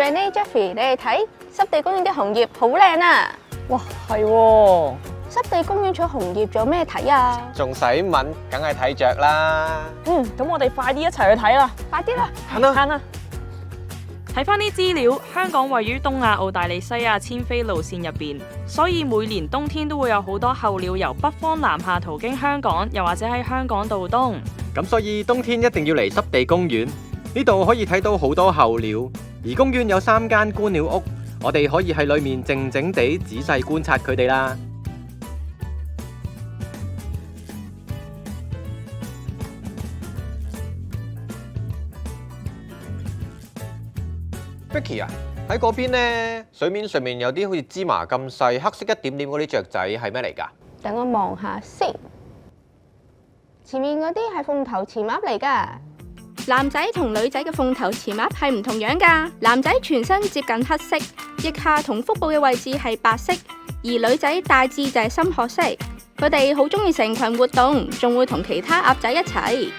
Renee、Jeffrey，你哋睇濕地公園啲紅葉好靚啊！哇，係喎！濕地公園除咗紅葉，仲有咩睇啊？仲使問？梗係睇雀啦！咁我哋快啲一齊去睇啦！快啲啦！行啦！行啦！睇翻啲資料，香港位於東亞澳大利西亞遷飛路線入邊，所以每年冬天都會有好多候鳥由北方南下途經香港，又或者喺香港度冬。咁所以冬天一定要嚟濕地公園，呢度可以睇到好多候鳥，而公園有3間觀鳥屋，我哋可以喺裏面靜靜地仔細觀察佢哋啦。Vicky 啊，喺嗰邊呢，水面上面有啲好似芝麻咁細、黑色一點點嗰啲雀仔係咩嚟㗎？等我望下先。前面嗰啲係鳳頭潛鴨嚟㗎。男仔同女仔嘅鳳頭潛鴨係唔同樣㗎。男仔全身接近黑色，腋下同腹部嘅位置係白色，而女仔大致就係深褐色。佢哋好中意成群活動，仲會同其他鴨仔一齊。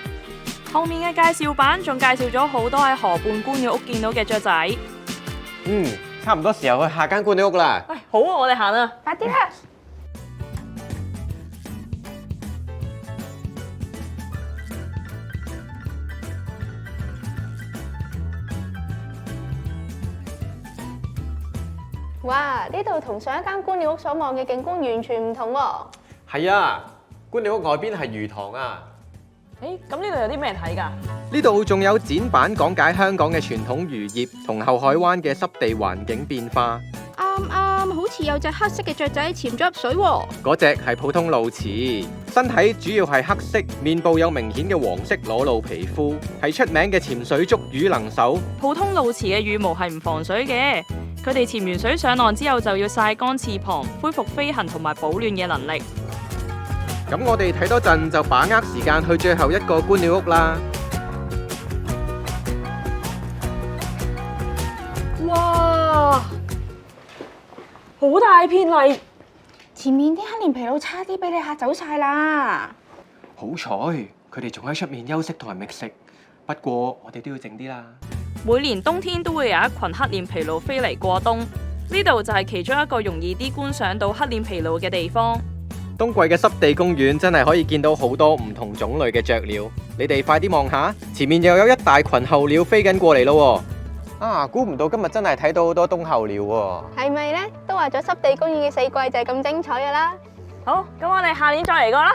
後面嘅介紹版仲介紹咗好多喺河畔觀鳥屋見到嘅雀仔。差唔多時候去下間觀鳥屋啦。好啊，我哋行啦！快啲啦！哇！呢度同上一間觀鳥屋所望嘅景觀完全唔同喎。係啊，觀鳥屋外邊係魚塘啊。咁呢度有啲咩睇㗎？呢度仲有展板講解香港嘅傳統漁業同後海灣嘅濕地環境變化。啱，好似有隻黑色嘅雀仔潛咗入水喎。嗰隻係普通鸕鶿，身體主要係黑色，面部有明顯嘅黃色裸露皮膚，係出名嘅潛水捉魚能手。普通鸕鶿嘅羽毛係唔防水嘅，佢哋潛完水上岸之後就要曬乾翅膀，恢復飛行同埋保暖嘅能力。咁我哋睇多陣就把握時間去最後一個觀鳥屋啦。哇！好大片嚟，前面啲黑臉琵鷺差啲俾你嚇走晒啦。好彩佢哋仲喺出面休息同埋覓食，不過我哋都要靜啲啦。每年冬天都會有一群黑臉琵鷺飛嚟過冬，呢度就係其中一個容易啲觀賞到黑臉琵鷺嘅地方。冬季嘅濕地公園真係可以見到好多唔同種類嘅雀鳥，你哋快啲望下，前面又有一大群候鳥飛緊過嚟咯。估唔到今日真係睇到好多冬候鳥喎。係咪呢？都話咗濕地公園嘅4季就係咁精彩㗎啦。好，咁我哋下年再嚟過啦。